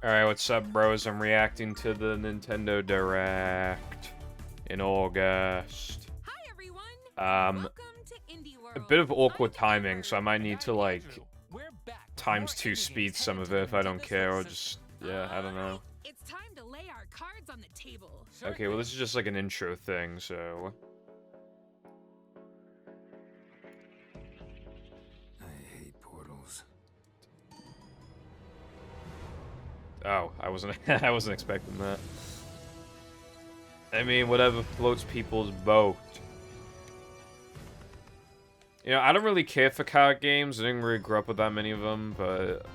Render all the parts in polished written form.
Alright, what's up, bros? I'm reacting to the Nintendo Direct in August. Hi everyone. Um, Welcome to Indie World. a bit of awkward I'm timing, so I might need to, like, times times 2 speed some of it if I don't care, or just, yeah, I don't know. It's time to lay our cards on the table. Okay, well, this is just, like, an intro thing, so... I hate portals. Oh, I wasn't I wasn't expecting that. I mean, whatever floats people's boat. You know, I don't really care for card games. I didn't really grow up with that many of them, but...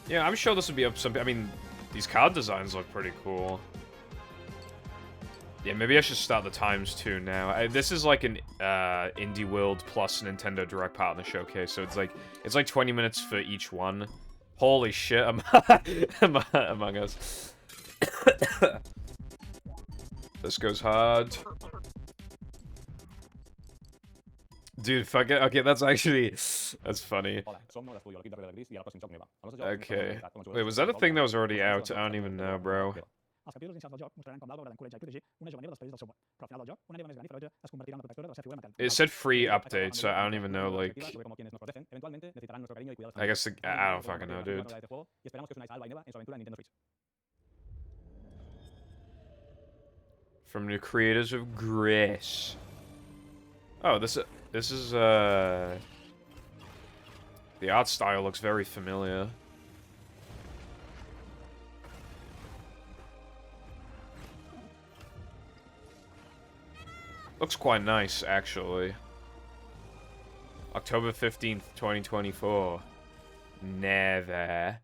Yeah, I'm sure this would be up some... I mean, these card designs look pretty cool. Yeah, maybe I should start the times 2 now. This is like an Indie World plus Nintendo Direct Partner Showcase, so it's like 20 minutes for each one. Holy shit, Among Us. This goes hard. Dude, fuck it. Okay, that's actually... That's funny. Okay. Wait, was that a thing that was already out? I don't even know, bro. It said free update, so I don't even know, like... I guess I don't fucking know, dude. From the creators of Grace. Oh, this is, the art style looks very familiar. Looks quite nice, actually. October 15th, 2024. Never.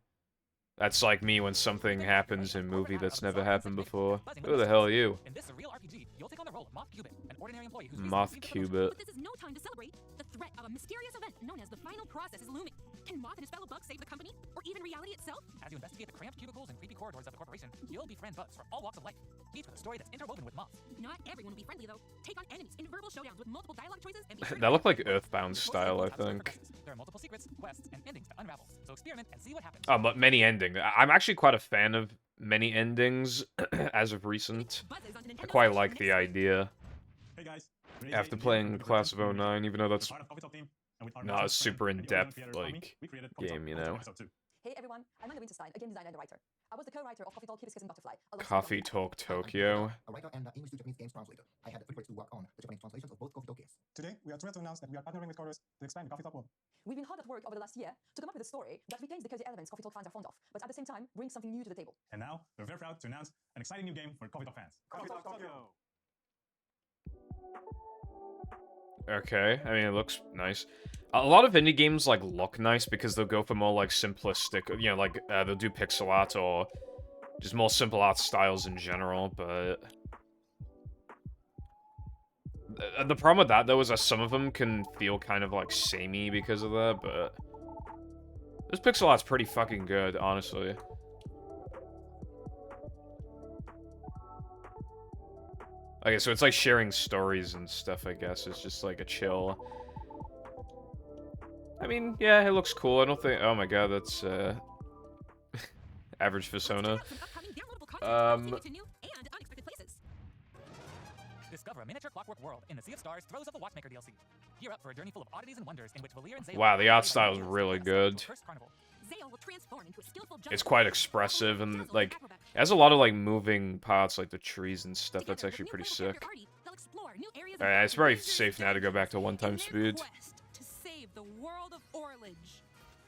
That's like me when something happens in a movie that's never happened before. Who the hell are you? In this surreal RPG, you'll take on the role of Moth Cubit, an ordinary employee who's Moth Cubit. But this is no time to celebrate. The threat of a mysterious event known as the final process is looming. Can Moth and his fellow bugs save the company? Or even reality itself? As you investigate the cramped cubicles and creepy corridors of the corporation, you'll befriend bugs from all walks of life, each with a story that's interwoven with Moth. Not everyone will be friendly, though. Take on enemies in verbal showdowns with multiple dialogue choices and be sure to- That looked like Earthbound style, I think. There are multiple secrets, quests, and endings to unravel, so experiment and see what happens. Oh, but many endings. I'm actually quite a fan of many endings as of recent. Buzzes onto I Nintendo quite Switch like next the year. idea. Hey guys, After playing Class of 09, even though that's not not a super in-depth, like, game, you know. Hey everyone, I'm Amanda Winterstein, a game designer and a writer. I was the co-writer of Coffee Talk, Kiss Kiss and Butterfly. alongside Coffee Dr. Talk Tokyo. A writer and English to Japanese games translator. I had the privilege to work on the Japanese translations of both Coffee Talk Kiss. Today, we are thrilled to announce that we are partnering with Chorus to expand the Coffee Talk world. We've been hard at work over the last year to come up with a story that retains the cozy elements Coffee Talk fans are fond of, but at the same time brings something new to the table. And now, we're very proud to announce an exciting new game for Coffee Talk fans. Coffee Talk Tokyo! Okay, I mean, it looks nice. A lot of indie games, like, look nice because they'll go for more, like, simplistic, you know, like, they'll do pixel art or just more simple art styles in general, but... The problem with that, though, is that some of them can feel kind of, like, samey because of that, but... This pixel art's pretty fucking good, honestly. Okay, so it's like sharing stories and stuff, I guess. It's just like a chill... I mean, yeah, it looks cool. I don't think... Oh my god, that's, average persona. Check out some upcoming downloadable content. Take you to new and unexpected places. Discover a miniature clockwork world in the Sea of Stars Throes of the Watchmaker DLC. Gear up for a journey full of oddities and wonders in which Valir and Zale... Wow, the art style is really good. First carnival. Zale will transform into a skillful It's juggle quite player, expressive along and, with a like, dazzling acrobat. it has a lot of, like, moving parts, like the trees and stuff. That's Together actually with pretty new player sick. character Artie, they'll explore new areas of Alright, it's Earth probably with safe now to go back to one-time in their speed. quest to save the world of Orlage.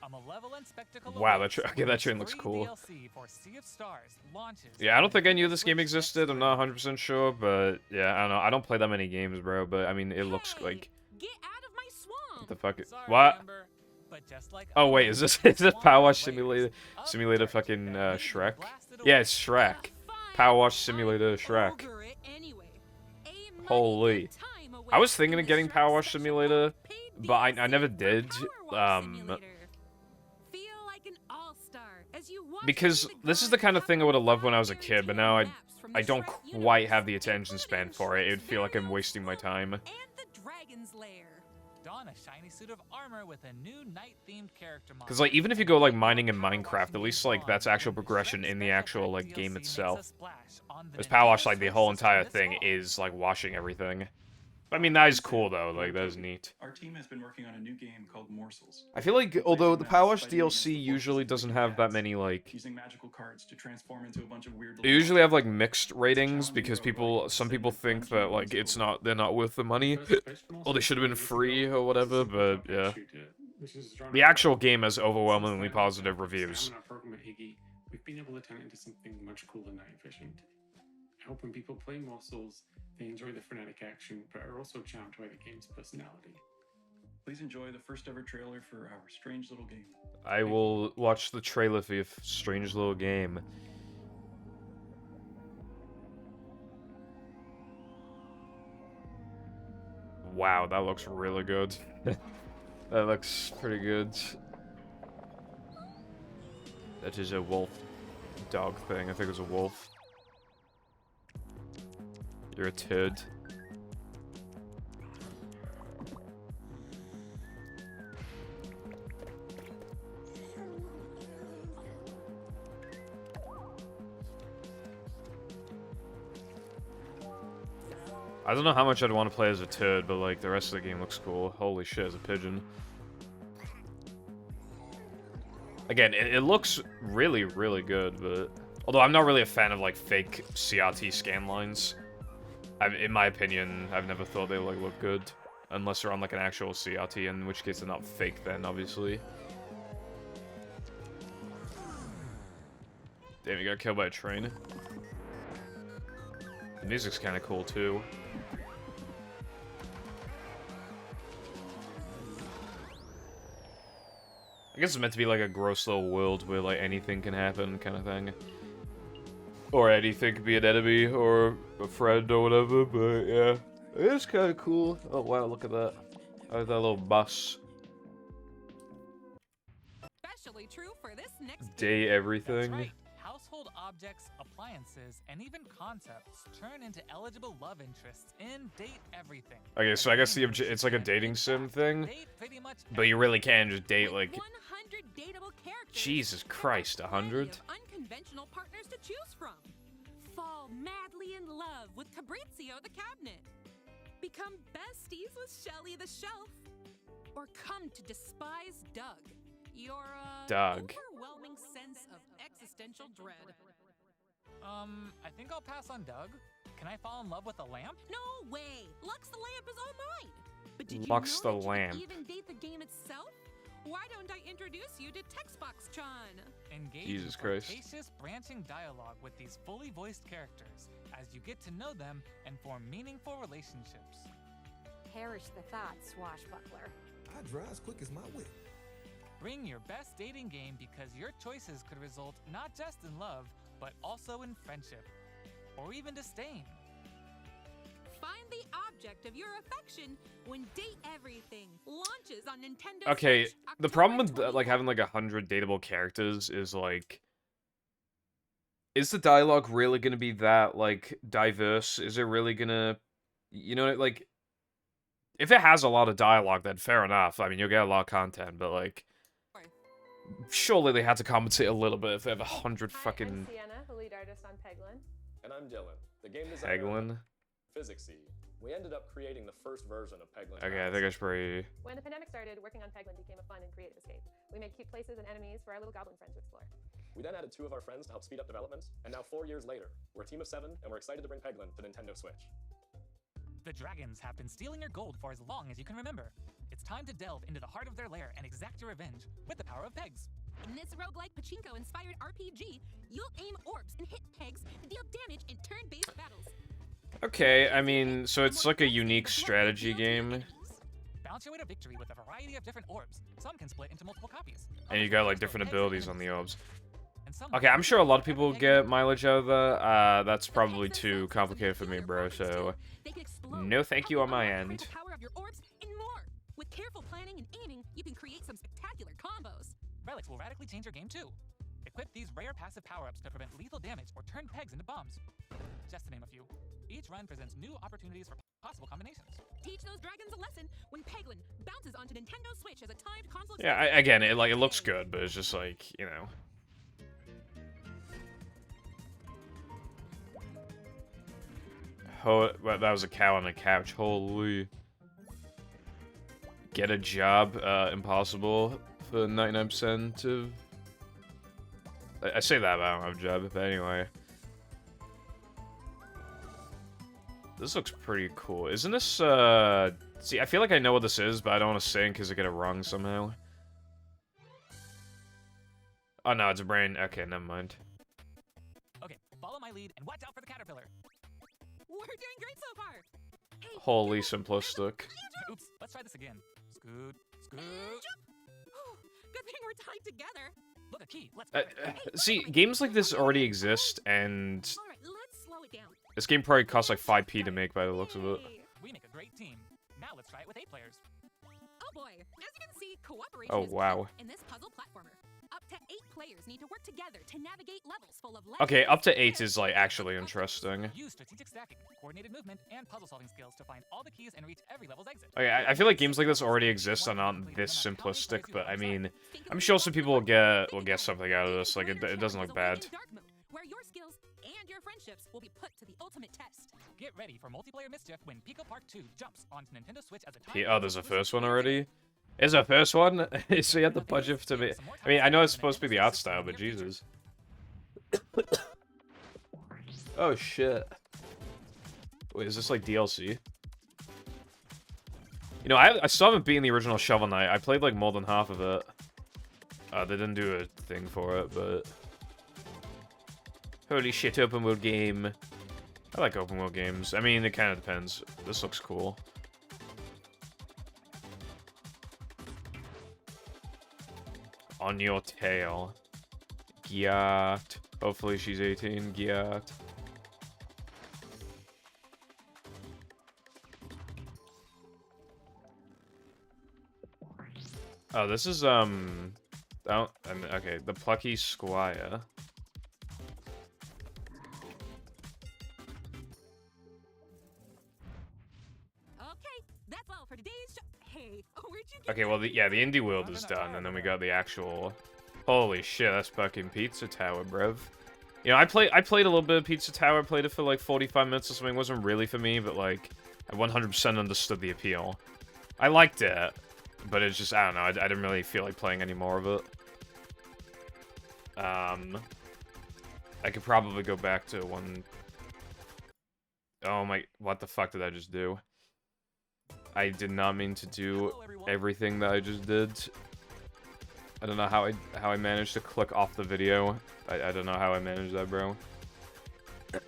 A malevolent spectacle Wow, awaits okay, when that its train looks free cool. DLC for Sea of Stars launches Yeah, I don't think I knew on this game Switch existed. I'm not 100% sure, but yeah, I don't know. I don't play that many games, bro, but I mean, it looks Hey, like... get out of my swamp. What the fuck? Sorry, What? Amber, but just like Oh, wait, is this Power Wash Simulator Simulator fucking, Shrek? Yeah, it's Shrek. Power Wash Simulator Shrek. Holy. I was thinking of getting Power Wash Simulator, but I never did. Because this is the kind of thing I would have loved when I was a kid, but now I don't quite have the attention span for it. It would feel like I'm wasting my time. don a shiny suit of armor with a new night-themed character model. Because, like, even if you go, like, mining in Minecraft, at least, like, that's actual progression in the actual, like, game itself. Whereas Power Wash, like, the whole entire thing is, like, washing everything. I mean, that is cool, though. Like, that is neat. Our team has been working on a new game called Morsels. I feel like, although the Power Wash DLC usually doesn't have that many, like... Using magical cards to transform into a bunch of weird... They usually have, like, mixed ratings, because some people think that, like, they're not worth the money. Or they should have been free, or whatever, but, yeah. The actual game has overwhelmingly positive reviews. We've been able to turn it into something much cooler and night efficient. I hope when people play Morsels, they enjoy the frenetic action, but are also charmed by the game's personality. Please enjoy the first ever trailer for our strange little game. I will watch the trailer for your strange little game. Wow, that looks really good. That looks pretty good. That is a wolf dog thing. I think it's a wolf. You're a turd. I don't know how much I'd want to play as a turd, but like the rest of the game looks cool. Holy shit, as a pigeon. Again, it looks really, really good, but... Although I'm not really a fan of like fake CRT scan lines. In my opinion, I've never thought they like look good. Unless they're on like an actual CRT, in which case they're not fake then, obviously. Damn, you got killed by a train. The music's kind of cool too. I guess it's meant to be like a gross little world where like anything can happen kind of thing. Or anything could be an enemy or a friend or whatever, but yeah. It's kind of cool. Oh wow, look at that. I have that little bus. Especially true for this next Day everything. That's right. Household objects, appliances, and even concepts turn into eligible love interests in Date Everything. Okay, so I guess it's like a dating sim thing, but you really can just date like... 100 dateable characters. Jesus Christ, 100? Unconventional partners to choose from. Fall madly in love with Fabrizio the cabinet. Become besties with Shelly the shelf. Or come to despise Doug. Your Doug. Overwhelming sense of existential dread. I think I'll pass on Doug. Can I fall in love with a lamp? No way! Lux the lamp is all mine! But did Lux you know the that lamp. you can even date the game itself? Why don't I introduce you to Textbox-chan? Engage Jesus in Christ. flirtatious branching dialogue with these fully voiced characters as you get to know them and form meaningful relationships. Perish the thought, swashbuckler. I drive as quick as my whip. Bring your best dating game because your choices could result not just in love, but also in friendship, or even disdain. Find the object of your affection when Date Everything launches on Nintendo Okay, Switch the problem with October like having like 100 dateable characters is like... Is the dialogue really gonna be that like diverse? Is it really gonna... You know, like... If it has a lot of dialogue, then fair enough. I mean, you'll get a lot of content, but like... Surely they had to compensate a little bit if they have 100 fucking... I'm Sienna, the lead artist on Peglin. And I'm Dylan, the game designer Peglin? Physicsy. We ended up creating the first version of Peglin. Okay, I think I should probably... When the pandemic started, working on Peglin became a fun and creative escape. We made cute places and enemies for our little goblin friends to explore. We then added 2 of our friends to help speed up development, and now 4 years later, we're a team of 7, and we're excited to bring Peglin to Nintendo Switch. The dragons have been stealing your gold for as long as you can remember. It's time to delve into the heart of their lair and exact your revenge with the power of pegs. In this roguelike pachinko-inspired RPG, you'll aim orbs and hit pegs to deal damage in turn-based battles. Okay, I mean, so it's like a unique strategy game. Balance your way to victory with a variety of different orbs. Some can split into multiple copies. And you got like different abilities on the orbs. Okay, I'm sure a lot of people get mileage out of that. That's probably too complicated for me, bro, so... No thank you on my end. Power of your orbs and more. With careful planning and aiming, you can create some spectacular combos. Relics will radically change your game too. Equip these rare passive power-ups to prevent lethal damage or turn pegs into bombs. Just to name a few. Each run presents new opportunities for possible combinations. Teach those dragons a lesson when Peglin bounces onto Nintendo Switch as a timed console. Yeah, again, it looks good, but it's just like, you know. Oh, well, that was a cow on a couch. Holy. Get a job, impossible for 99% of... I say that, but I don't have a job, but anyway. This looks pretty cool. Isn't this, See, I feel like I know what this is, but I don't want to say in case I get it wrong somehow. Oh, no, it's a brain. Okay, never mind. Okay, follow my lead and watch out for the caterpillar. We're doing great so far. Hey, Holy simplistic. Oops, let's try this again. Scoot, scoot. Good thing we're tied together. Look, a key. Let's go. See, games like this already exist, and All right, let's slow it down. this game probably costs like 5p to make by the looks of it. We make a great team. Now let's try it with 8 players. Oh boy, as you can see, cooperation Oh, is wow. key in this puzzle platformer. Up to 8 players need to work together to navigate levels full of Okay, up to 8 is like actually interesting. Use strategic stacking, coordinated movement, and puzzle-solving skills to find all the keys and reach every level's exit. Okay, I feel like games like this already exist and aren't this simplistic, but I mean, I'm sure some people will get something out of this. Like, it doesn't look bad. Where your skills and your friendships will be put to the ultimate test. Get ready for multiplayer mischief when Pico Park 2 jumps onto Nintendo Switch as a Oh, there's a first one already? Is there a first one? So you have the budget to be... I mean, I know it's supposed to be the art style, but Jesus. Oh, shit. Wait, is this like DLC? You know, I still haven't beaten the original Shovel Knight. I played like more than half of it. They didn't do a thing for it, but... Holy shit, open world game. I like open world games. I mean, it kind of depends. This looks cool. On your tail. Gyat. Hopefully she's 18. Gyat. Oh, this is, okay, the Plucky Squire. Okay, that's all for today's show. Hey, where'd you get Okay, well, the indie world is done, and then we got the actual... Holy shit, that's fucking Pizza Tower, bruv. You know, I played a little bit of Pizza Tower, played it for like 45 minutes or something. It wasn't really for me, but like, I 100% understood the appeal. I liked it, but it's just, I don't know, I didn't really feel like playing any more of it. I could probably go back to one... Oh my, what the fuck did I just do? I did not mean to do everything that I just did. I don't know how I managed to click off the video. I don't know how I managed that, bro.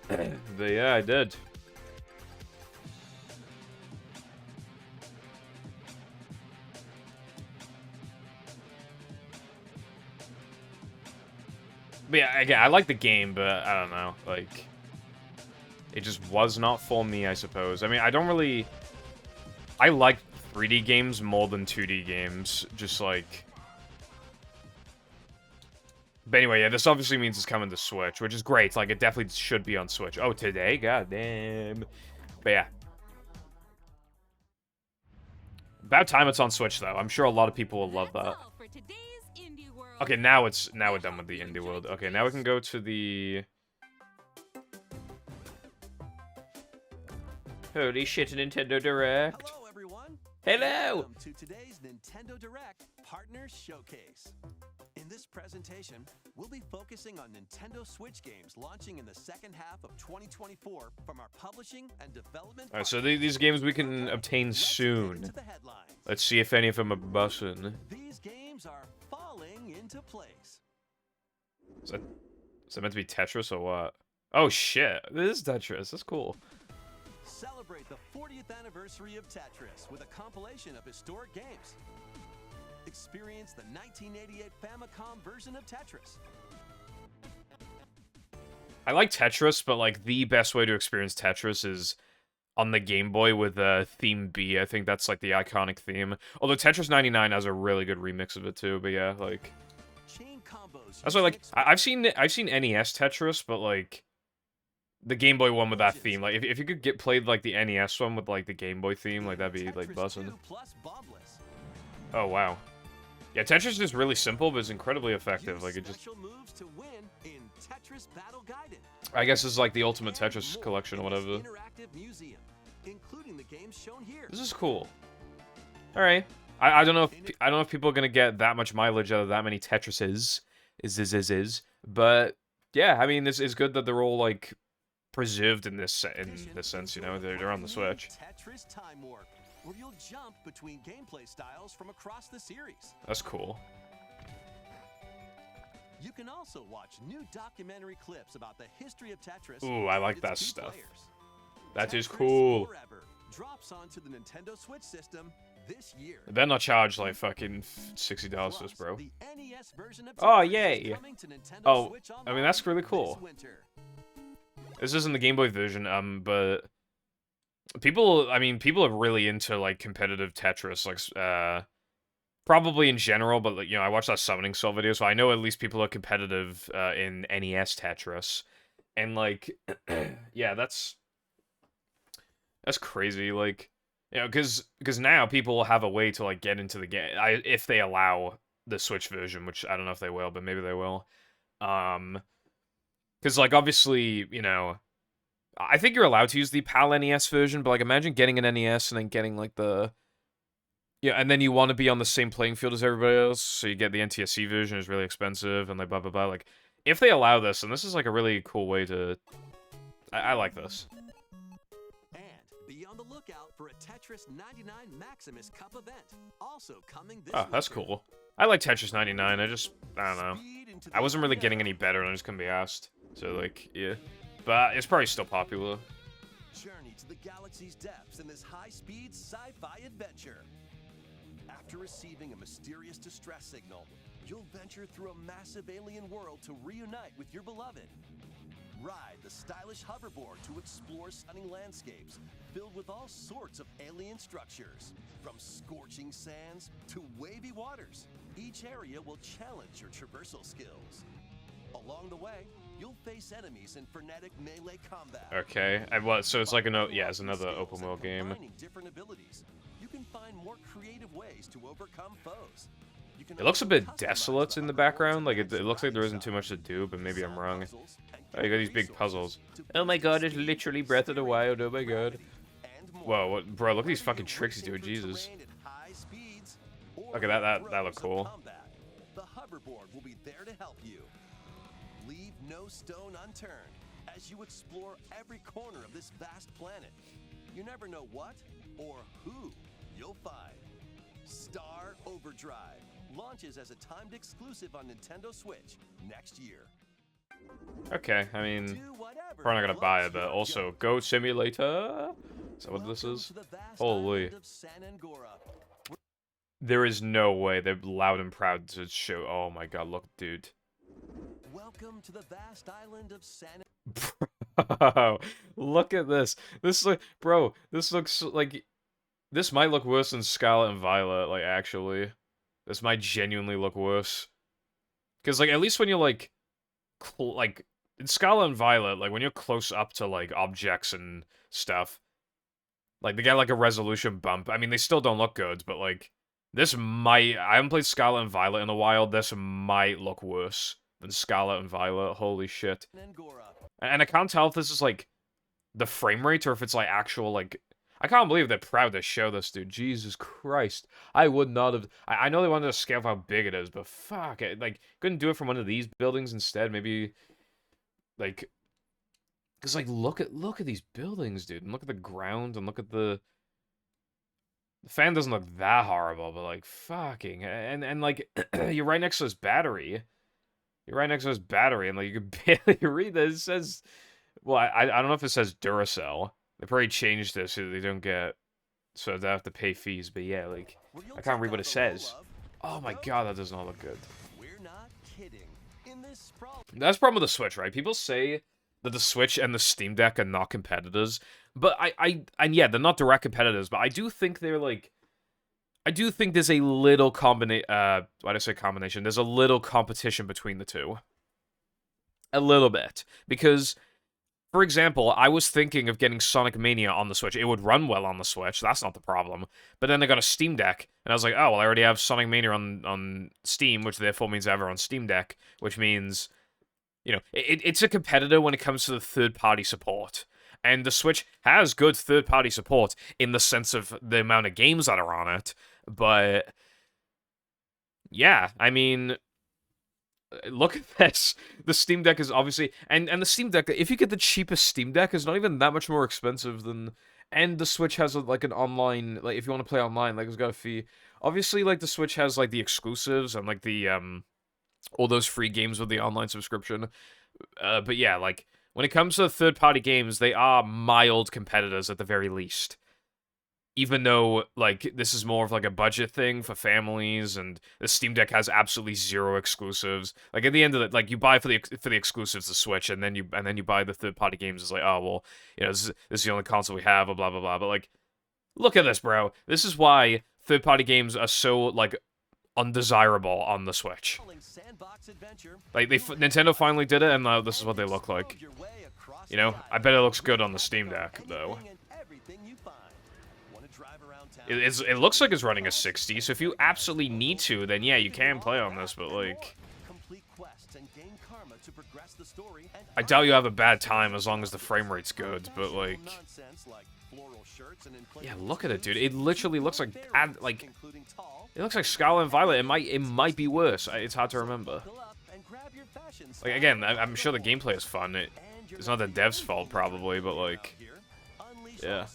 But yeah, I did. But yeah, again, I like the game, but I don't know, like... It just was not for me, I suppose. I mean, I don't really... I like 3D games more than 2D games, just like... But anyway, yeah, this obviously means it's coming to Switch, which is great. Like, it definitely should be on Switch. Oh, today? God damn. But yeah. About time it's on Switch, though. I'm sure a lot of people will love that. Okay, now we're done with the indie world. Okay, now we can go to the... Holy shit, Nintendo Direct. Hello, everyone. Hello. Welcome to today's Nintendo Direct Partner Showcase. In this presentation, we'll be focusing on Nintendo Switch games launching in the second half of 2024 from our publishing and development. Alright, so these games we can obtain soon. Let's see if any of them are bussin'. These games are falling into place. Is that meant to be Tetris or what? Oh shit, this is Tetris. That's cool. Celebrate the 40th anniversary of Tetris with a compilation of historic games. Experience the 1988 Famicom version of Tetris. I like Tetris, but like the best way to experience Tetris is on the Game Boy with Theme B. I think that's like the iconic theme. Although Tetris 99 has a really good remix of it too. But yeah, like Chain combos. that's why like I've seen NES Tetris, but like the Game Boy one with that theme. Like, if you could get played like the NES one with like the Game Boy theme, like that'd be like buzzing. Oh wow. Yeah, Tetris is really simple, but it's incredibly effective. Like it just. Moves to win in Tetris Battle Guided. I guess this is like the ultimate Tetris collection or whatever. Interactive museum, including the games shown here. This is cool. All right. I don't know if people are gonna get that much mileage out of that many Tetrises. But yeah, I mean, it's good that they're all like preserved in this sense. You know, they're on the Switch. Tetris Time Warp, where you'll jump between gameplay styles from across the series. That's cool. You can also watch new documentary clips about the history of Tetris. Ooh, I like that stuff. Players. That Tetris is cool. Forever drops onto the Nintendo Switch system this year. They're not charged like fucking $60 for this, bro. The NES version of Oh, Tetris yay. is coming to Nintendo Oh, Switch I mean, that's really this cool. winter. This isn't the Game Boy version, but people are really into like competitive Tetris, like probably in general, but like, you know, I watched that Summoning Soul video, so I know at least people are competitive in NES Tetris, and like, yeah, that's crazy, like, you know, because now people will have a way to like get into the game, if they allow the Switch version, which I don't know if they will, but maybe they will, because like obviously, you know, I think you're allowed to use the PAL NES version, but like imagine getting an NES and then getting like the. Yeah, and then you want to be on the same playing field as everybody else, so you get the NTSC version, is really expensive, and like blah blah blah. Like, if they allow this, and this is like a really cool way to. I like this. And be on the lookout for a Tetris 99 Maximus Cup event, also coming this Oh, that's winter. cool. I like Tetris 99. I don't know. I wasn't really getting any better, and I just couldn't be asked. So like, yeah, but it's probably still popular. Journey to the galaxy's depths in this high-speed sci-fi adventure. After receiving a mysterious distress signal, you'll venture through a massive alien world to reunite with your beloved. Ride the stylish hoverboard to explore stunning landscapes filled with all sorts of alien structures. From scorching sands to wavy waters, each area will challenge your traversal skills. Along the way, you'll face enemies in frenetic melee combat. Okay, and what? So it's like it's another open world game. Combining different abilities, you can find more creative ways to overcome foes. You can It looks a also bit customize desolate in the background. Like it looks like there isn't too much to do, but maybe I'm wrong. Oh, you got these big puzzles. Oh my god, it's literally Breath of the Wild. Oh my god. Whoa, what, bro? Look at these fucking tricks he's doing. Jesus. Okay, that looked cool. The hoverboard will be there to help you. Leave no stone unturned as you explore every corner of this vast planet. You never know what or who you'll find. Star Overdrive launches as a timed exclusive on Nintendo Switch next year. Okay, I mean, probably not gonna buy it, but also Goat Simulator. Is that what this is? Holy. There is no way they're loud and proud to show. Oh my god, look, dude. Welcome to the vast island of San. Bro, look at this. This like, bro, this looks like this might look worse than Scarlet and Violet. Like, actually, this might genuinely look worse. Because like, at least when you're like in Scarlet and Violet, like when you're close up to like objects and stuff, like they get like a resolution bump. I mean, they still don't look good, but like this might. I haven't played Scarlet and Violet in a while. This might look worse than Scarlet and Violet. Holy shit. And I can't tell if this is like the frame rate or if it's like actual like. I can't believe they're proud to show this, dude. Jesus Christ. I would not have. I know they wanted to scale how big it is, but fuck it. Like, couldn't do it from one of these buildings instead. Maybe, like, because like look at these buildings, dude, and look at the ground, and look at the fan doesn't look that horrible, but like fucking and like you're right next to this battery. You're right next to this battery, and like you can barely read this. It says, well, I don't know if it says Duracell. They probably changed this so they don't get, so they have to pay fees. But yeah, like I can't read what it says. Oh my god, that does not look good. We're not kidding. That's the problem with the Switch, right? People say that the Switch and the Steam Deck are not competitors, but and yeah, they're not direct competitors. But I do think they're like, I do think there's a little combination. Why did I say combination? There's a little competition between the two. A little bit, because For example, I was thinking of getting Sonic Mania on the Switch. It would run well on the Switch. That's not the problem. But then I got a Steam Deck, and I was like, oh, well, I already have Sonic Mania on Steam, which therefore means I have it on Steam Deck, which means, you know, it's a competitor when it comes to the third-party support. And the Switch has good third-party support in the sense of the amount of games that are on it. But, yeah, I mean, look at this. The Steam Deck is obviously... And the Steam Deck, if you get the cheapest Steam Deck, is not even that much more expensive than... And the Switch has, like, an online... Like, if you want to play online, like, it's got a fee. Obviously, like, the Switch has, like, the exclusives and, like, the, all those free games with the online subscription. But, yeah, like... When it comes to third-party games, they are mild competitors at the very least. Even though, like, this is more of, like, a budget thing for families, and the Steam Deck has absolutely zero exclusives. Like, at the end of it, like, you buy for the exclusives the Switch, and then you buy the third-party games. It's like, oh, well, you know, this is the only console we have, blah, blah, blah. But, like, look at this, bro. This is why third-party games are so, like, undesirable on the Switch. Like, Nintendo finally did it, and now this is what they look like. You know, I bet it looks good on the Steam Deck, though. It looks like it's running a 60, so if you absolutely need to, then yeah, you can play on this, but, like... I doubt you have a bad time as long as the frame rate's good, but, like... Yeah, look at it, dude. It literally looks like... It looks like Scarlet and Violet. It might be worse. It's hard to remember. Like, again, I'm sure the gameplay is fun. It's not the dev's fault, probably, but, like... Yeah.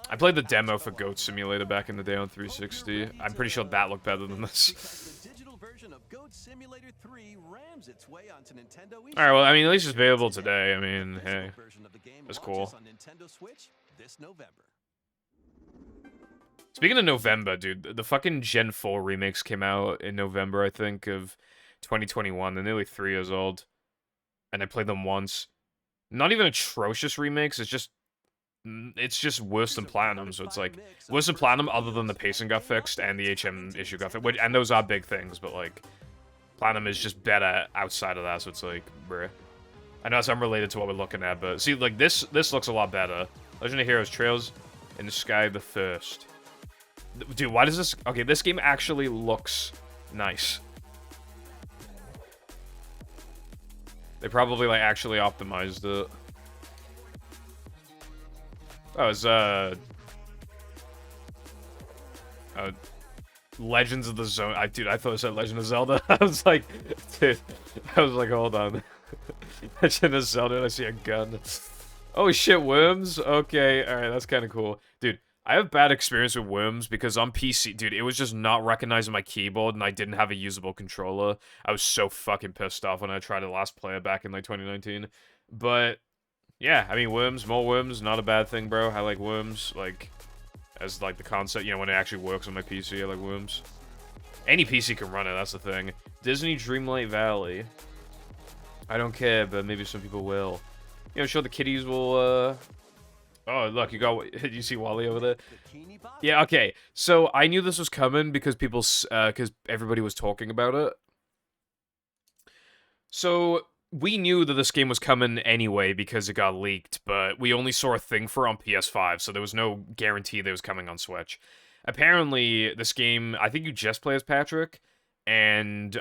I played the demo for Goat Simulator back in the day on 360. I'm pretty sure that looked better than this. Alright, well, I mean, at least it's available today. I mean, hey. That's cool. Speaking of November, dude, the fucking Gen 4 remakes came out in November, I think, of 2021. They're nearly 3 years old. And I played them once. Not even atrocious remakes, it's just worse than Platinum, so it's like, worse than Platinum other than the pacing got fixed and the HM issue got fixed, and those are big things, but like, Platinum is just better outside of that, so it's like, bruh. I know it's unrelated to what we're looking at, but see, like, this looks a lot better. Legend of Heroes Trails in the Sky the First. Dude, why does this... Okay, this game actually looks nice. They probably, like, actually optimized it. Oh, it's, Legends of the Zone. Dude, I thought it said Legend of Zelda. I was like, dude, hold on. Legend of Zelda, and I see a gun. Oh shit, Worms? Okay, alright, that's kind of cool. Dude, I have bad experience with Worms because on PC, dude, it was just not recognizing my keyboard and I didn't have a usable controller. I was so fucking pissed off when I tried to last play it back in, like, 2019. But, yeah, I mean, Worms, more Worms, not a bad thing, bro. I like Worms, like, as, like, the concept, you know, when it actually works on my PC, I like Worms. Any PC can run it, that's the thing. Disney Dreamlight Valley. I don't care, but maybe some people will. You know, sure the kiddies will, Oh, look, you see Wally over there? Yeah, okay. So, I knew this was coming because because everybody was talking about it. So, we knew that this game was coming anyway because it got leaked, but we only saw a thing for it on PS5, so there was no guarantee that it was coming on Switch. Apparently, this game, I think you just play as Patrick, and,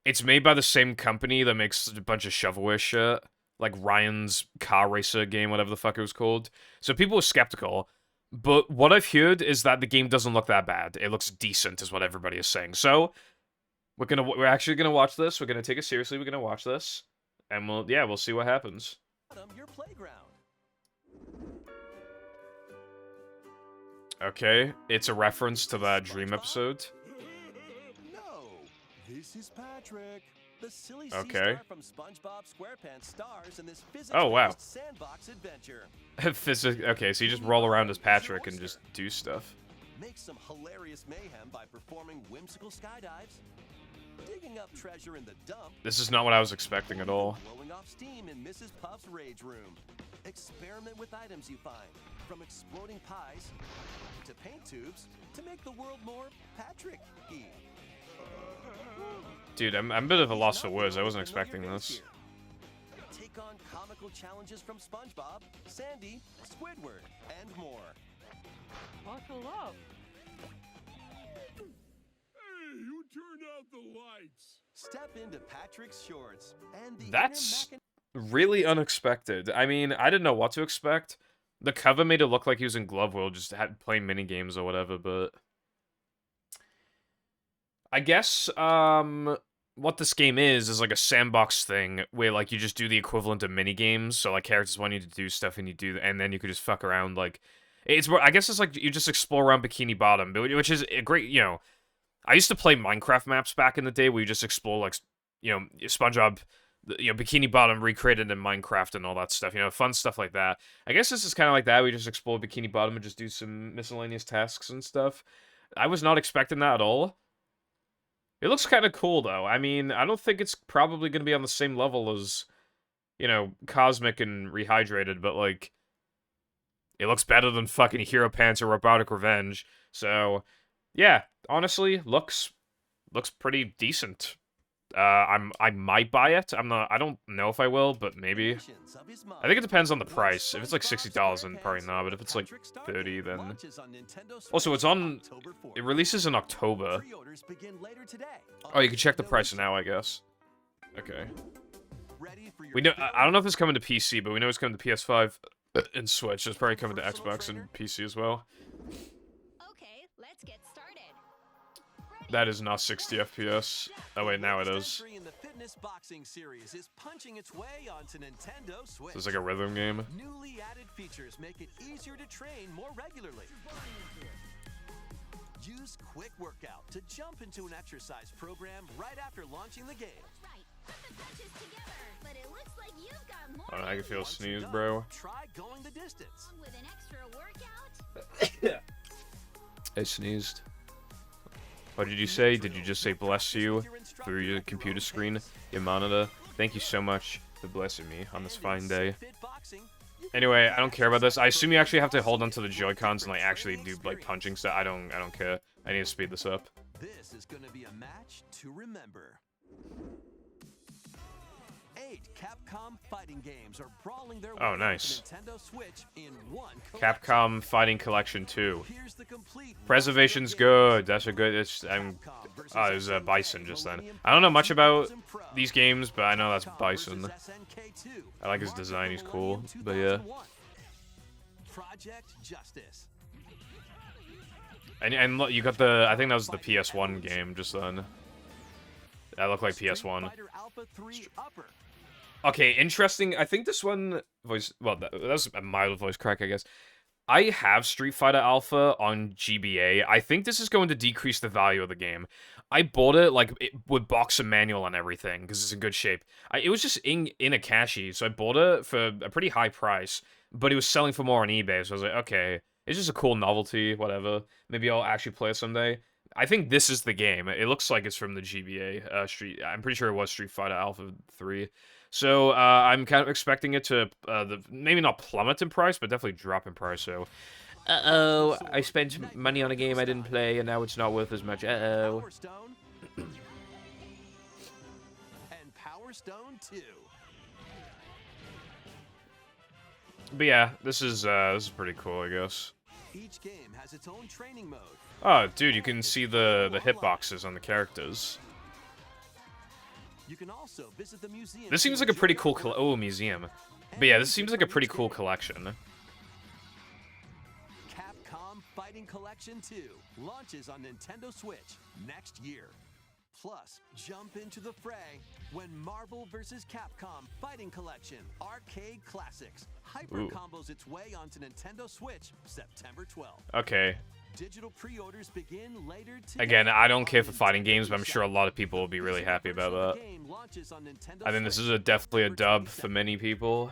it's made by the same company that makes a bunch of shovelware shit. Like Ryan's car racer game, whatever the fuck it was called. So people were skeptical, but what I've heard is that the game doesn't look that bad. It looks decent, is what everybody is saying. So we're actually gonna watch this. We're gonna take it seriously. We're gonna watch this, and we'll see what happens. Okay, it's a reference to that Dream episode. No, this is Patrick. The silly okay. Star from SpongeBob SquarePants stars in this oh wow. sandbox adventure. Okay, so you just roll around as Patrick and just do stuff. Make some hilarious mayhem by performing whimsical skydives, digging up treasure in the dump. This is not what I was expecting at all. Blowing off steam in Mrs. Puff's rage room. Experiment with items you find, from exploding pies to paint tubes, to make the world more Patrick-y. Dude, I'm a bit of a loss for words. I wasn't expecting this. take on comical challenges from SpongeBob, Sandy, Squidward, and more. Buckle up. Hey, who turned out the lights? Step into Patrick's shorts and the That's really unexpected. I mean, I didn't know what to expect. The cover made it look like he was in Glove World, just had playing mini games or whatever, but I guess what this game is like a sandbox thing where like you just do the equivalent of mini games. So like characters want you to do stuff and you do, and then you could just fuck around. Like it's I guess it's like you just explore around Bikini Bottom, which is a great. You know, I used to play Minecraft maps back in the day where you just explore like SpongeBob. Bikini Bottom recreated in Minecraft and all that stuff, fun stuff like that. I guess this is kind of like that. We just explore Bikini Bottom and just do some miscellaneous tasks and stuff. I was not expecting that at all. It looks kind of cool, though. I mean, I don't think it's probably going to be on the same level as, Cosmic and Rehydrated, but, like, it looks better than fucking Hero Pants or Robotic Revenge. So, yeah, honestly, looks pretty decent. I might buy it. I don't know if I will, but maybe. I think it depends on the price. If it's like $60, then probably not, but if it's like $30, then... Also, it releases in October. Oh, you can check the price now, I guess. Okay. We know, I don't know if it's coming to PC, but we know it's coming to PS5 and Switch. It's probably coming to Xbox and PC as well. That is not 60 FPS. Oh wait, now it is. This is like a rhythm game. Newly added features make it easier to train more regularly. Use Quick Workout to jump into an exercise program right after launching the game. Oh, I can feel a sneeze, bro. Try going the distance. I sneezed. What did you say? Did you just say bless you through your computer screen, your monitor? Thank you so much for blessing me on this fine day. Anyway, I don't care about this. I assume you actually have to hold onto the Joy-Cons and like actually do like punching stuff. I don't care. I need to speed this up. This is going to be a match to remember. 8 Capcom fighting games are brawling their way oh, nice. to Nintendo Switch in one Capcom Fighting Collection 2. Preservation's good. That's a good. There's Bison just then. I don't know much about these games, but I know that's Bison. I like his design. He's cool. But yeah. Project Justice. And look, you got the. I think that was the PS1 game just then. That looked like PS1. Okay, interesting. I think this one voice. Well, that was a mild voice crack, I guess. I have Street Fighter Alpha on GBA. I think this is going to decrease the value of the game. I bought it like with box and manual and everything because it's in good shape. It was just in Akashi, so I bought it for a pretty high price. But it was selling for more on eBay, so I was like, okay, it's just a cool novelty, whatever. Maybe I'll actually play it someday. I think this is the game. It looks like it's from the GBA I'm pretty sure it was Street Fighter Alpha 3. So I'm kind of expecting it to maybe not plummet in price, but definitely drop in price. So, I spent money on a game I didn't play, and now it's not worth as much. Power Stone and Power Stone 2. But yeah, this is pretty cool, I guess. Each game has its own training mode. Oh, dude, you can see the hitboxes on the characters. You can also visit the museum. This seems like a pretty cool museum. But yeah, this seems like a pretty cool collection. Capcom Fighting Collection 2 launches on Nintendo Switch next year. Plus, jump into the fray when Marvel vs. Capcom Fighting Collection Arcade Classics hyper combos its way onto Nintendo Switch September 12th. Okay. Digital pre-orders begin later today. Again, I don't care for fighting games, but I'm sure a lot of people will be really happy about that. I think this is definitely a dub for many people.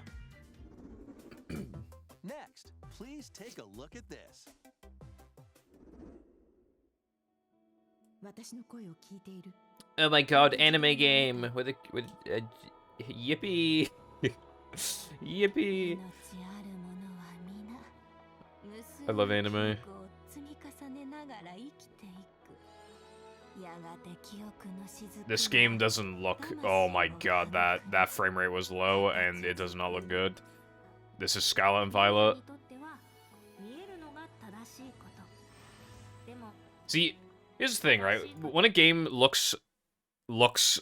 Next, please take a look at this. Oh my god, anime game with a yippee. Yippee. I love anime. This game doesn't look... Oh my god, that frame rate was low, and it does not look good. This is Scarlet and Violet. See, here's the thing, right? When a game looks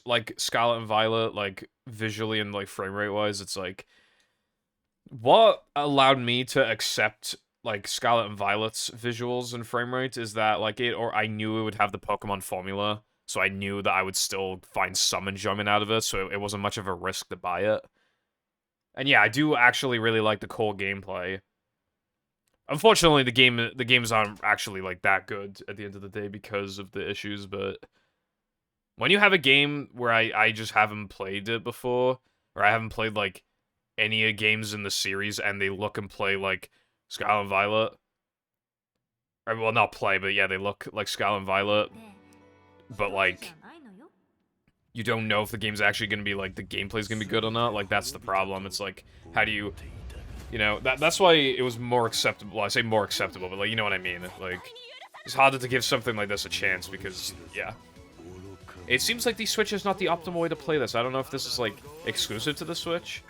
like Scarlet and Violet, like, visually and, like, frame rate-wise, it's like... What allowed me to accept, like, Scarlet and Violet's visuals and frame rate is that, like, I knew it would have the Pokemon formula, so I knew that I would still find some enjoyment out of it, so it wasn't much of a risk to buy it. And yeah, I do actually really like the core gameplay. Unfortunately, the games aren't actually, like, that good at the end of the day because of the issues, but... When you have a game where I just haven't played it before, or I haven't played, like, any games in the series, and they look and play like Scarlet and Violet. Or, well, not play, but yeah, they look like Scarlet and Violet. But, like, you don't know if the game's actually gonna be, like, the gameplay's gonna be good or not. Like, that's the problem. It's like, how do you... You know, that's why it was more acceptable. I say more acceptable, but, like, you know what I mean. Like, it's harder to give something like this a chance because, yeah. It seems like the Switch is not the optimal way to play this. I don't know if this is, like, exclusive to the Switch.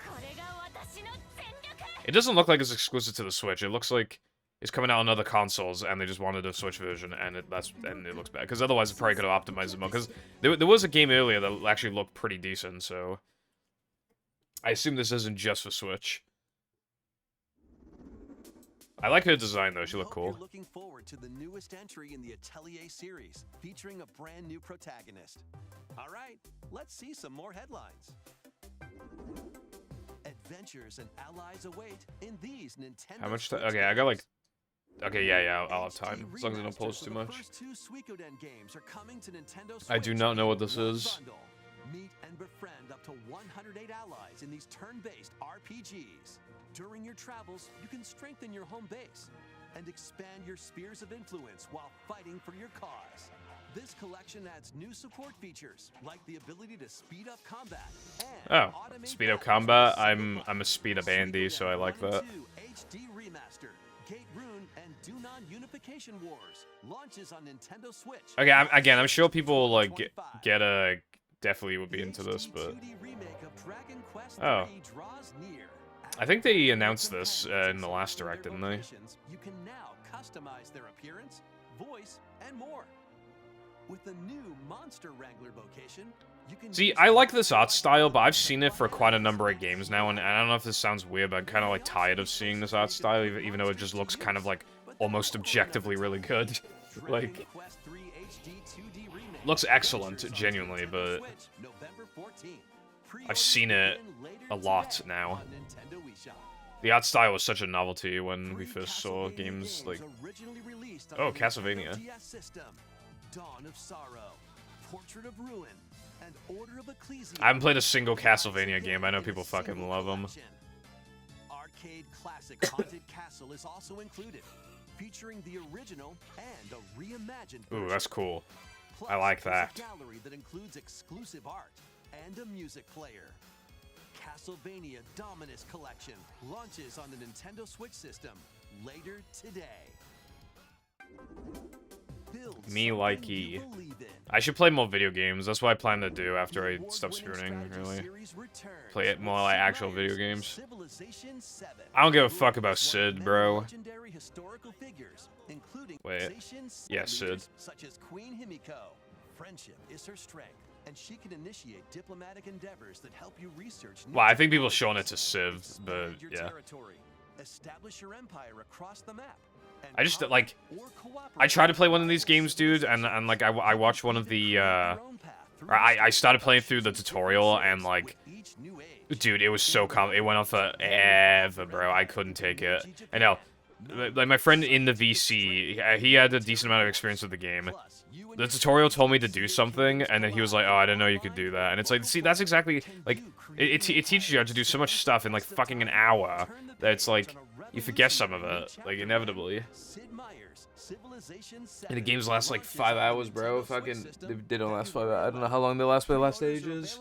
It doesn't look like it's exclusive to the Switch. It looks like it's coming out on other consoles, and they just wanted a Switch version, and it looks bad. Because otherwise, it probably could have optimized it more. Because there was a game earlier that actually looked pretty decent, so... I assume this isn't just for Switch. I like her design, though. She looked cool. You're looking forward to the newest entry in the Atelier series, featuring a brand new protagonist. All right, let's see some more headlines. Adventures and allies await in these Nintendo. How much time? Okay, I got like... Okay, yeah, I'll have time. As long as I don't post too much. I do not know what this is. Meet and befriend up to 108 allies in these turn-based RPGs. During your travels, you can strengthen your home base and expand your spheres of influence while fighting for your cause. This collection adds new support features, like the ability to speed up combat and speed up combat. I'm a speed up Andy, so I like that. HD Remaster, Gate Rune, and Dunon Unification Wars launches on Nintendo Switch. Okay, I'm sure people like definitely would be into this, but I think they announced this in the last Direct, didn't they? You can now customize their appearance, voice, and more. With the new Monster Wrangler vocation, you can see, I like this art style, but I've seen it for quite a number of games now, and I don't know if this sounds weird, but I'm kind of like tired of seeing this art style, even though it just looks kind of like almost objectively really good. Like, looks excellent, genuinely, but I've seen it a lot now. The art style was such a novelty when we first saw games like... Oh, Castlevania. Dawn of Sorrow, Portrait of Ruin, and Order of Ecclesia. I haven't played a single Castlevania game. I know people fucking love them. Arcade classic Haunted Castle is also included, featuring the original and a reimagined version. Ooh, that's cool. I like that. A gallery that includes exclusive art and a music player. Castlevania Dominus Collection launches on the Nintendo Switch system later today. Me likey. I should play more video games. That's what I plan to do after I stop spooning, really. Play it more like actual video games. I don't give a fuck about Sid, bro. Wait. Yeah, Sid. Such as Queen Himiko. Friendship is her strength, and she can initiate diplomatic endeavors that help you research. Well, I think people showing it to Civ, but yeah. Establish your empire across the map. I just, like, I tried to play one of these games, dude, and like, I watched one of the, I started playing through the tutorial, and, like, dude, it was so it went on forever, bro. I couldn't take it. I know, like, my friend in the VC, he had a decent amount of experience with the game. The tutorial told me to do something, and then he was like, oh, I didn't know you could do that. And it's like, see, that's exactly, like, it teaches you how to do so much stuff in, like, fucking an hour, that it's like, you forget some of it, like, inevitably. And the games last, like, 5 hours, bro. Fucking, they don't last 5 hours. I don't know how long they last, but they last ages.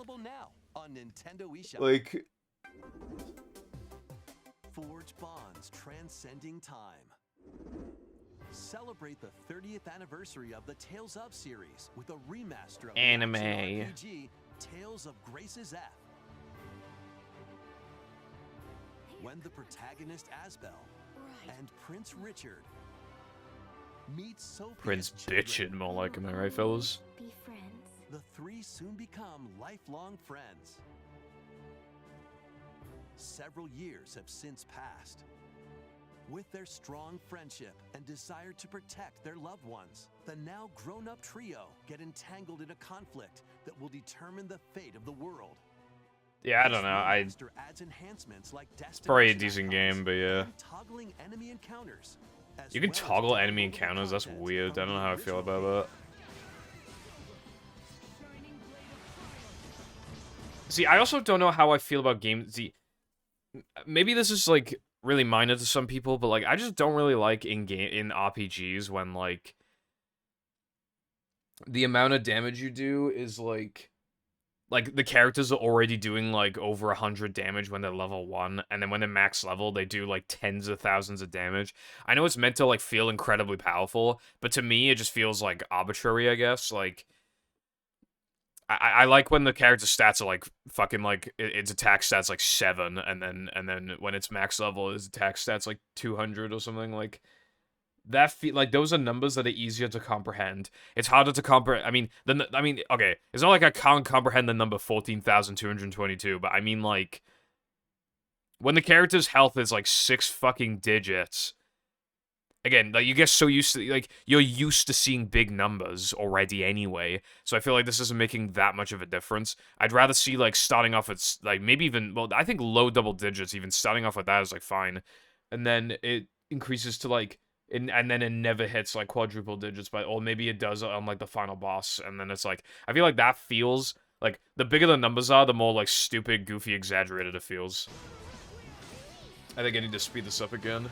Like... Forge bonds transcending time. Celebrate the 30th anniversary of the Tales of series with a remaster of Anime. the action RPG Tales of Grace's F. When the protagonist Asbel and Prince Richard meet Sophia's Prince children, Bitchin', more like, am I right, fellas? Be friends. the three soon become lifelong friends. Several years have since passed. With their strong friendship and desire to protect their loved ones, the now grown-up trio get entangled in a conflict that will determine the fate of the world. Yeah, I don't know. This remaster adds enhancements like Probably a destination decent icons game, but yeah. and toggling enemy encounters. as You can well as toggle enemy downloadable encounters. That's content weird. from I don't know the how I feel original about that. See, I also don't know how I feel about games. See, maybe this is like really minor to some people, but like I just don't really like in RPGs when like the amount of damage you do is like the characters are already doing like over 100 damage when they're level 1, and then when they're max level they do like tens of thousands of damage. I know it's meant to like feel incredibly powerful, but to me it just feels like arbitrary, I guess. Like I like when the character stats are like fucking like its attack stats like 7, and then when it's max level its attack stats like 200 or something. Like that like those are numbers that are easier to comprehend. It's harder to comprehend. I mean, okay, it's not like I can't comprehend the number 14,222, but I mean like when the character's health is like 6 fucking digits. Again, like you get so used to like you're used to seeing big numbers already anyway, so I feel like this isn't making that much of a difference. I'd rather see like starting off at like maybe even, well, I think low double digits, even starting off with that is like fine, and then it increases to like and then it never hits like quadruple digits, but or maybe it does on like the final boss, and then it's like I feel like that feels like the bigger the numbers are, the more like stupid, goofy, exaggerated it feels. I think I need to speed this up again.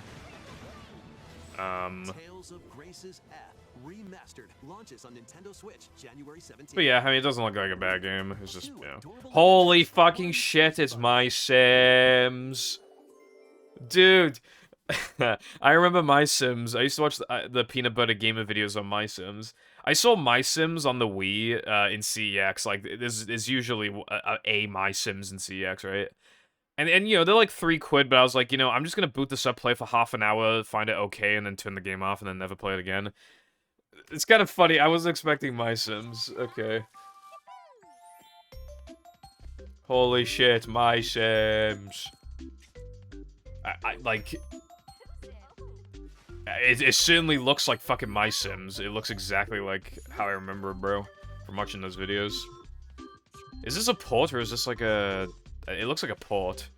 Tales of Grace's F remastered launches on Nintendo Switch January 17th. But yeah, I mean, it doesn't look like a bad game. It's just, you know. Holy fucking shit, it's My Sims. Dude. I remember My Sims. I used to watch the Peanut Butter Gamer videos on My Sims. I saw My Sims on the Wii in CEX. Like, there's usually a My Sims in CEX, right? And you know, they're like £3, but I was like, you know, I'm just gonna boot this up, play for half an hour, find it okay, and then turn the game off, and then never play it again. It's kind of funny. I wasn't expecting My Sims. Okay. Holy shit, My Sims. I like... It certainly looks like fucking My Sims. It looks exactly like how I remember it, bro, from watching those videos. Is this a port, or is this like a... It looks like a port.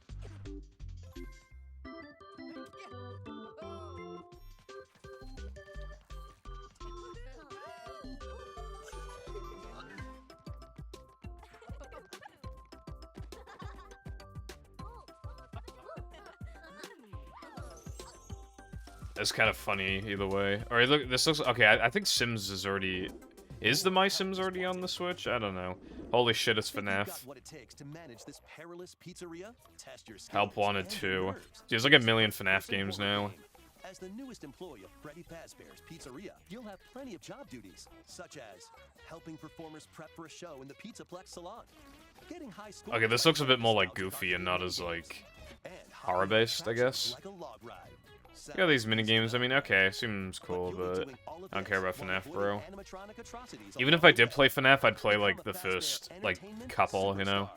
It's kind of funny either way. Or look, this looks okay. I think Sims is already. Is the My Sims already on the Switch? I don't know. Holy shit, it's FNAF. Help Wanted 2. There's like a million FNAF games now. As the newest employee of Freddy Fazbear's Pizzeria, you'll have plenty of job duties, such as helping performers prep for a show in the Pizzaplex salon, getting high score. Okay, this looks a bit more like goofy and not as like horror-based, I guess. Yeah, these minigames, I mean, okay, seems cool, but I don't care about FNAF, bro. Even if I did play FNAF, I'd play, like, the first, like, couple, you know?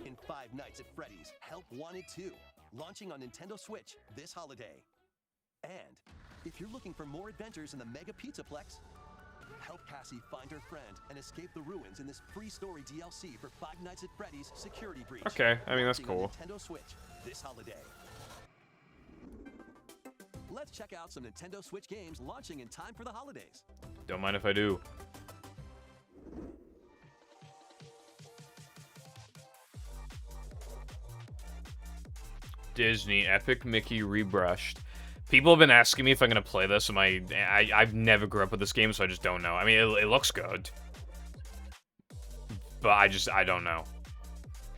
In 5 Nights at Freddy's Help Wanted 2, launching on Nintendo Switch this holiday. And if you're looking for more adventures in the Mega Pizzaplex, help Cassie find her friend and escape the ruins in this free story DLC for 5 Nights at Freddy's Security Breach. Okay, I mean, that's cool. Nintendo Switch this holiday. Let's check out some Nintendo Switch games launching in time for the holidays. Don't mind if I do. Disney Epic Mickey Rebrushed. People have been asking me if I'm gonna play this. I've never grew up with this game, so I just don't know. I mean, it looks good, but I don't know.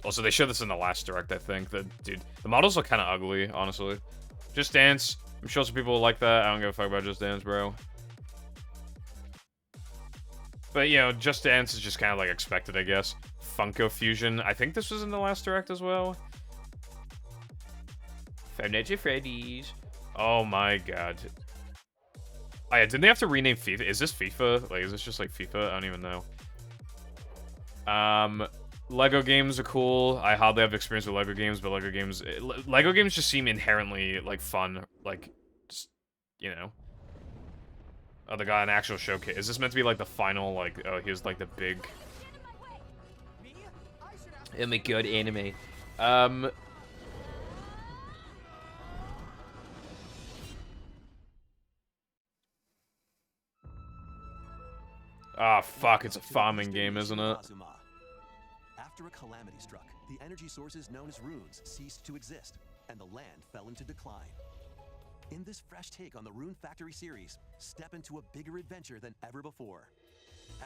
Also, they showed this in the last direct, I think. Dude, the models look kind of ugly, honestly. Just Dance. I'm sure some people will like that. I don't give a fuck about Just Dance, bro. But, you know, Just Dance is just kind of, like, expected, I guess. Funko Fusion. I think this was in the last Direct as well. Five Nights at Freddy's. Oh, my God. Oh, yeah, didn't they have to rename FIFA? Is this FIFA? Like, is this just, like, FIFA? I don't even know. Lego games are cool. I hardly have experience with Lego games, but Lego games just seem inherently, like, fun. Like, just, you know. Oh, they got an actual showcase. Is this meant to be, like, the final, like, oh, here's, like, the big... Oh my god, anime. Ah, fuck, it's a farming game, isn't it? After a calamity struck, the energy sources known as runes ceased to exist, and the land fell into decline. In this fresh take on the Rune Factory series, step into a bigger adventure than ever before.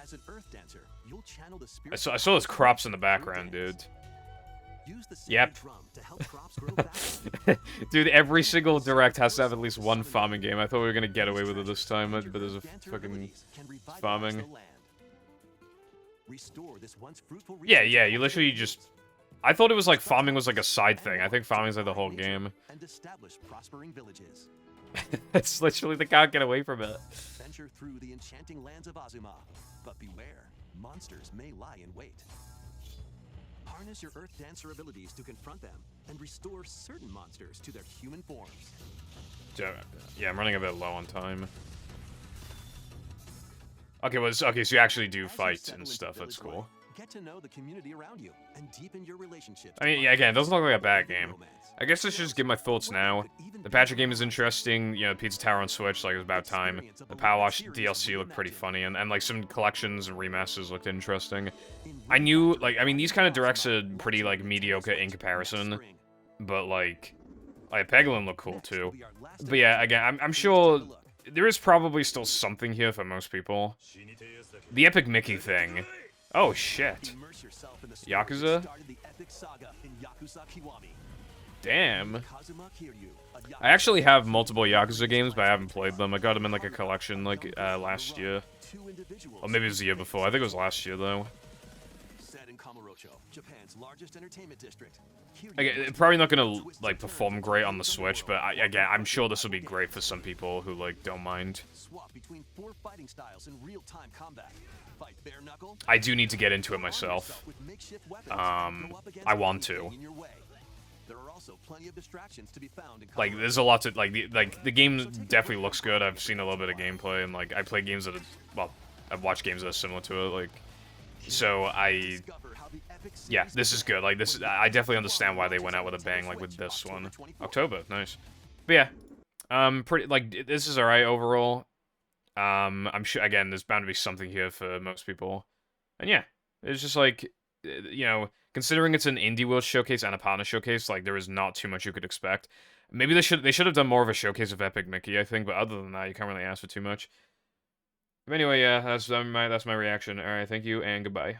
As an Earth Dancer, you'll channel the spirit. I saw those crops in the background, dude. Yep. Dude, every single Direct has to have at least one farming game. I thought we were gonna get away with it this time, but there's a fucking farming. Yeah, you literally just... I thought it was like farming was like a side thing. I think farming's like the whole game. It's literally, they can't get away from it. Venture through the enchanting lands of Azuma, but beware, monsters may lie in wait. Harness your Earth Dancer abilities to confront them and restore certain monsters to their human forms. Yeah, I'm running a bit low on time. Okay, well, okay, so you actually do fight and stuff. That's cool. Get to know the community around you and deepen your relationships. I mean, yeah, again, it doesn't look like a bad game. I guess I should just give my thoughts now. The Patrick game is interesting. You know, Pizza Tower on Switch, like, it was about time. The Power Wash DLC looked pretty funny, and like, some collections and remasters looked interesting. I knew, like, I mean, these kind of Directs are pretty, like, mediocre in comparison. But, like Peglin looked cool, too. But yeah, again, I'm sure there is probably still something here for most people. The Epic Mickey thing. Oh, shit. Yakuza? Damn. I actually have multiple Yakuza games, but I haven't played them. I got them in, like, a collection, like, last year. Or maybe it was the year before. I think it was last year, though. Again, probably not gonna, like, perform great on the Switch, but, again, I'm sure this will be great for some people who, like, don't mind. I do need to get into it myself. I want to. Like, there's a lot to, like, the game definitely looks good. I've seen a little bit of gameplay, and, like, I play games that are, well, I've watched games that are similar to it, like, so yeah, this is good. Like, this, I definitely understand why they went out with a bang, like, with this one. October, nice. But yeah, pretty, like, this is alright overall. I'm sure, again, there's bound to be something here for most people. And yeah, it's just like, you know, considering it's an Indie World showcase and a partner showcase, like, there is not too much you could expect. Maybe they should have done more of a showcase of Epic Mickey, I think, but other than that, you can't really ask for too much. But anyway, yeah, that's my reaction. Alright, thank you, and goodbye.